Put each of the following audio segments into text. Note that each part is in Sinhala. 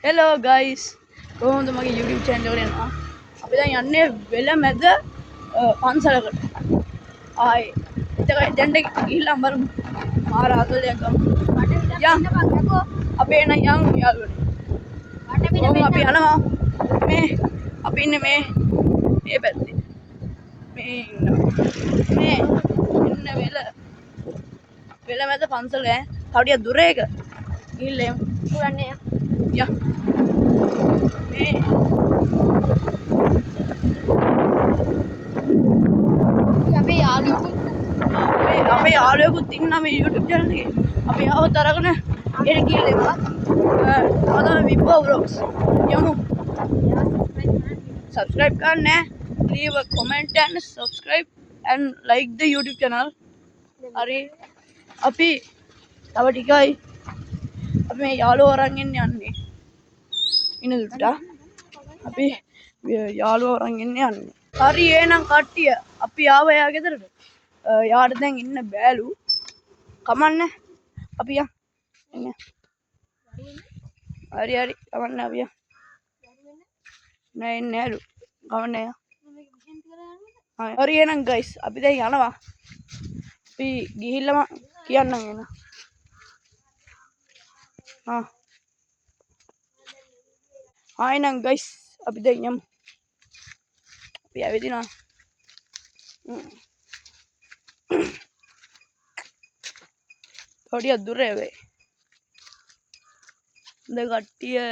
Hello guys. කොහොමද මගේ YouTube channel එකට එනවා. අපි දැන් යන්නේ වෙලමැද පන්සලකට. ආයි එතෙන්ට ගිහිල්ලා බලමු. මාර ආතලයක් ගමු. අපි එන යන් යාළුවනේ. අපි යනවා. අපි ඉන්නේ මේ පැත්තේ. මේ ඉන්න වෙලමැද පන්සල තව ටිකක් දුර එක. ගිහිල්ලා යමු. යන්නේ යා. අපේ යාළුවෙකුත් ඉන්නවා මේ YouTube channel එකේ. අපි ආවොත් අරගෙන එන කියලා අද විපෝ vlogs යමු. Subscribe කරන්න, leave a comment and subscribe and like the YouTube channel. හරි අපි තව ටිකයි අපි මේ යාළුවෝ අරන් යන්නේ. ඉන්න දුට්ට අපි යාළුවෝ අරන් යන්නේ. හරි එහෙනම් කට්ටිය අපි ආවා යා ගෙදරට. යාට දැන් ඉන්න බෑලු. කමන්නේ. අපි යන්. එන්න. හරි කමන්නේ අපි යන්. නෑ එන්නේ නෑලු. කමන්නේ යා. හරි එහෙනම් guys අපි දැන් යනවා. අපි ගිහිල්ලාම කියන්නම් එන. එහෙනම් guys අපි දැන් යමු. අපි ඇවිදිනවා. थोड़ी दूर है वे कट्टी है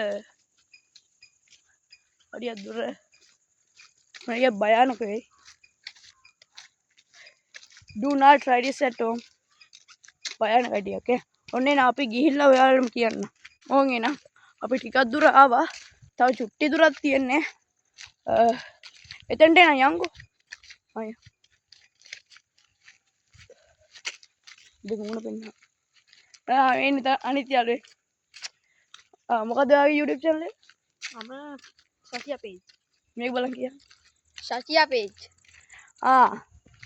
थोड़ी दूर है मैं ये भयानक है do not try this at home भयानक आइडिया ओके उन्हें ना आप गिहिल्ला व्यायाम किया ना होंगे ना आप ठीक दूर आवा तब छुट्टी दूर आती है ने इतने ना यांगो आया देखो ना पेन्ना अनित्याले මොකද ඔයාගේ YouTube channel එක? මම සතියා page. මේක බලන්න කියන්න. සතියා page.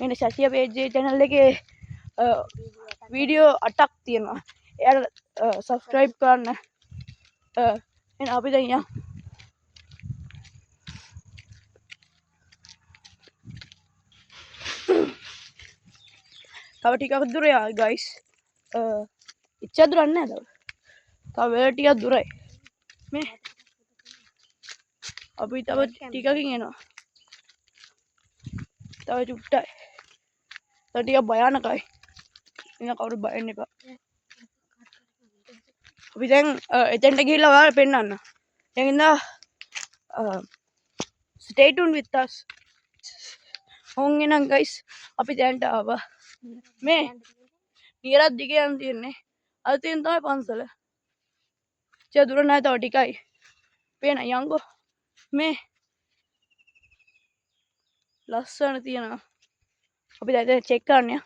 මෙන්න සතියා page channel එකේ වීඩියෝ 8ක් තියෙනවා. එයාට subscribe කරන්න. එහෙනම් අපි දැන් යමු. තව ටිකක් දුර යා guys. ඉච්චා දුර නැහැ තව. තව වෙල ටිකක් දුරයි. මේ අපි තව ටිකකින් එනවා. තව චුට්ටයි. තව ටික භයානකයි. ඉතින් කවුරුත් බය වෙන්න එපා. අපි දැන් එතෙන්ට ගිහිල්ලා ඔයාලට පෙන්නන්න. එහෙනම් stay tuned with us. හොන් එනම් guys අපි දැන්ට ආවා. මේ නියරක් දිගේ යන්න තියෙන්නේ. අද තියෙන තමයි පන්සල. දුර නැහැ තව ටිකයි. පේන යංගෝ මේ ලස්සන තියෙනවා. අපි දැන් චෙක් කරන්න යා.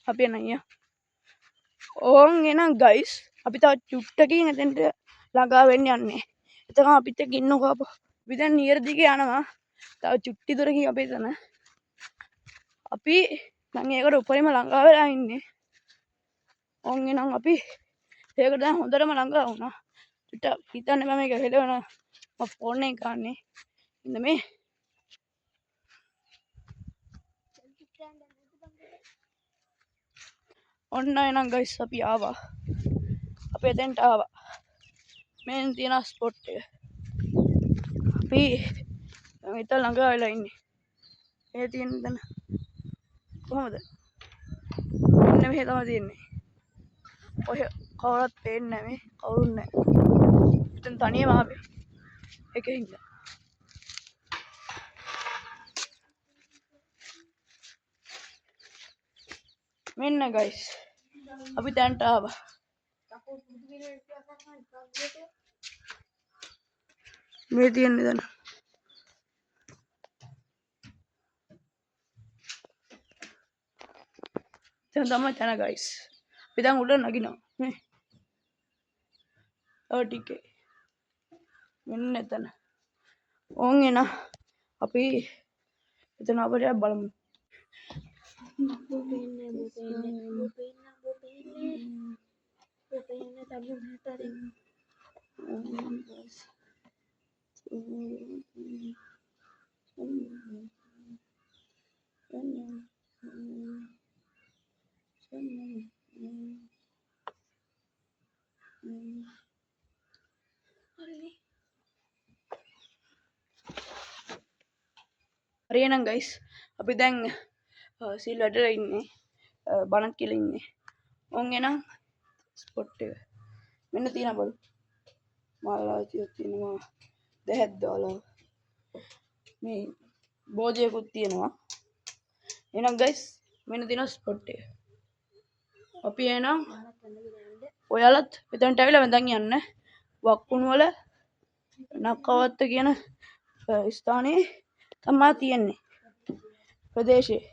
අපි එනවා. ඕන් එනම් guys අපි තව චුට්ටකින් එතෙන්ට ළඟා වෙන්න යන්නේ. එතකම අපිත් එක්ක ඉන්නකෝ අපෝ. අපි දැන් නියර දිගේ යනවා. තව චුට්ටි දුරකින් අපි එතන. අපි දැන් ඒකට උඩරිම ළඟා වෙලා ඉන්නේ. ඕන් එනම් අපි ඒකට දැන් හොඳටම ළඟා වුණා. හිතන්න බෑ මේක හෙලවන මම ෆෝන් එක ගන්නෙ ඉන්න මේ ඔන්න එනම් ගයිස් අපි ආවා අපි එතෙන්ට ආවා මෙන් තියෙන ස්පොට් එක අපි මෙතන ළඟා වෙලා ඉන්නේ මේ තියෙන තැන කොහමද මෙන්න මෙහෙ තමයි තියෙන්නේ ඔය කවුරුත් පේන්නේ නැහැ මේ කවුරුත් නැහැ ඉතින් තනියම ආවේ එකේ ඉන්න මෙන්න guys අපි දැන්ට ආවා මේ තියෙන්නේ දැන් දැන් තමයි තන guys අපි දැන් උඩ නගිනවා මේ ටිකේ මෙන්න එතන ඕන් එන අපි එතන අපිට බලමු හරියනම් ගයිස් අපි දැන් සිල් වැඩලා ඉන්නේ බණක් කියලා ඉන්නේ. ඔන් එනම් ස්පොට් එක. මෙන්න තියෙන බලු. මාලාතියක් තියෙනවා. දැහැත් දාලා. මේ බෝධියකුත් තියෙනවා. එහෙනම් ගයිස් මෙන්න තියෙන ස්පොට් එක. අපි එනම් ඔයාලත් මෙතනට ඇවිල්ලා මම යන්න වක්කුණු වල නක්කවත්ත කියන ස්ථානයේ තමයි තියෙන්නේ ප්‍රදේශේ.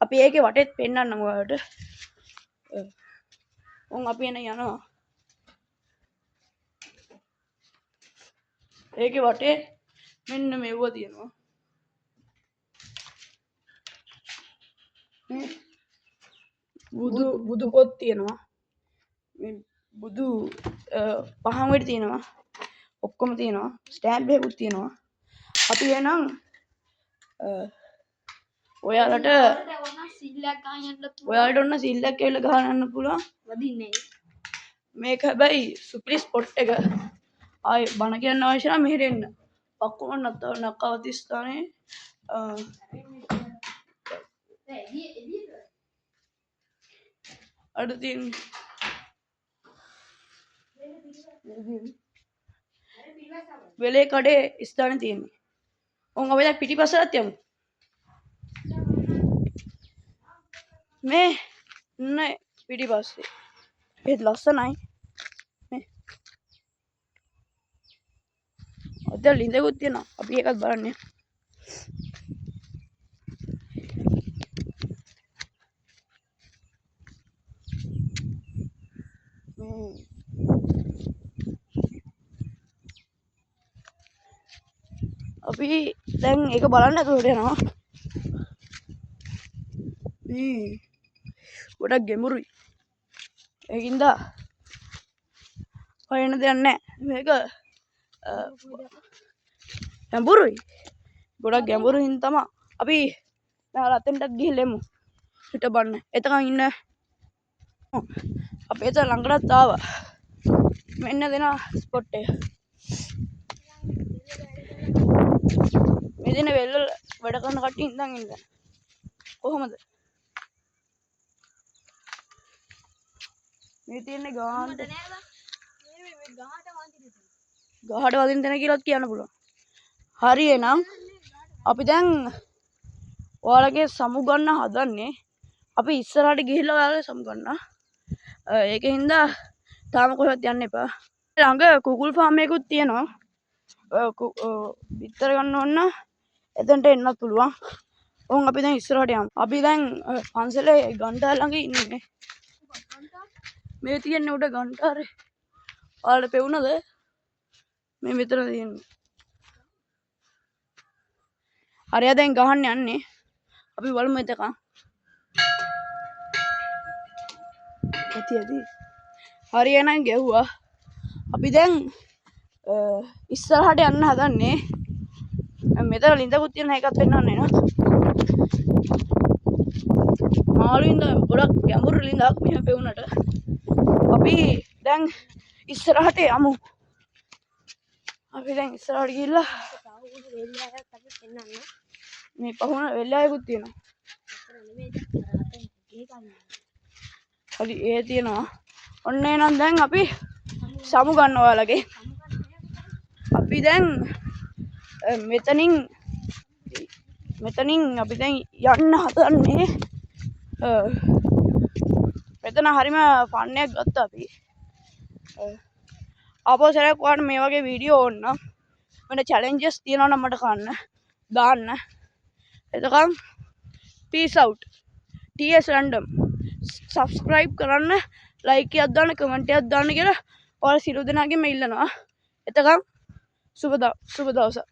අපි ඒකේ වටේත් පෙන්නන්නම් ඔයාලට. උන් අපි එන යනවා. ඒකේ වටේ මෙන්න මෙව්ව තියෙනවා. මේ බුදු පොත් තියෙනවා. මේ බුදු පහන් වෙඩි තියෙනවා. ඔක්කොම තියෙනවා. ස්ටෑම්ප් එකකුත් තියෙනවා. අපි එනම් ඔයාලට ඔන්න සිල්ලක් කියලා ගහන්න යන්න පුළුවන්. වදින්නේ. මේක හැබැයි සුපිරි ස්පොට් එක. ආයි බණ කියන්න අවශ්‍ය නම් මෙහෙට එන්න. ඔක්කොම නක්කවති ස්ථානයේ අඩ තියෙන වෙලේ කඩේ ස්ථානේ තියෙන්නේ. ඔන් අපි දැන් පිටිපස්සට යමු. මේ නෑ පිටිපස්සේ. ඒත් ලස්සනයි. මේ ඔතන ලිඳකුත් තියෙනවා. අපි ඒකත් බලන්න. අපි දැන් ඒක බලන්න ඇතුළට යනවා. ගොඩක් ගැඹුරුයි. ඒකින්ද හොයන්න දෙයක් නැහැ. මේක ගැඹුරුයි. ගොඩක් ගැඹුරු හින්දා තමයි අපි නාල අතෙන්ට ගිහින් එමු. හිට බන්න. එතකන් ඉන්න. අපි එතන ළඟටත් ආවා. මෙන්න දෙන ස්පොට් එක. මේ දින වෙල්ල වැඩ කරන කට්ටිය ඉඳන් ඉන්න. කොහමද? මේ තියෙන්නේ ගහට වදින තැන කියලාත් කියන්න පුළුවන්. හරි එහෙනම් අපි දැන් ඔයාලගේ සමු ගන්න හදන්නේ. අපි ඉස්සරහට ගිහිල්ලා ඔයාලගේ සමු ගන්න. ඒකින්ද තාම කොහෙවත් යන්න එපා. ළඟ කුකුල් ෆාම් එකකුත් තියෙනවා. විතර ගන්න ඕන එතනට එන්නත් පුළුවන්. ඔවුන් අපි දැන් ඉස්සරහට යමු. අපි දැන් පන්සලේ ගන්ටාර ළඟ ඉන්නේ. මේ තියෙන්නේ උඩ ගන්ටාරේ. ඔයාලට පෙවුනද? මේ මෙතන තියෙන්නේ. හරිය දැන් ගහන්න යන්නේ. අපි බලමු එතකන්. ඇති. හරිය නම් ගැහුවා. අපි දැන් ඉස්සරහට යන්න හදන්නේ. මෙතන ලිඳකුත් තියෙන එකත් පෙන්වන්න එනවා. මාළුින්ද ගොඩක් ගැඹුරු ලිඳක් මෙහෙම පෙවුනට. අපි දැන් ඉස්සරහට යමු. අපි දැන් ඉස්සරහට ගිහිල්ලා මේ පහුන වෙල්ලායකුත් තියෙනවා. හරි ඒ තියෙනවා. ඔන්න එනම් දැන් අපි සමු ගන්න ඔයාලගේ. අපි දැන් මෙතනින් අපි දැන් යන්න හදන්නේ. මෙතන හරිම ෆන් එකක් ගත්තා අපි. ආපහු සැරයක් ඔයාලට මේ වගේ වීඩියෝ ඕන නම් මට චැලෙන්ජස් තියෙනවා නම් මට දාන්න. එතකන් peace out. TS random. subscribe කරන්න, like එකක් දාන්න, comment එකක් දාන්න කියලා ඔයාලා සියලු දෙනාගෙන්ම ඉල්ලනවා. එතකන් සුබ දවසක්.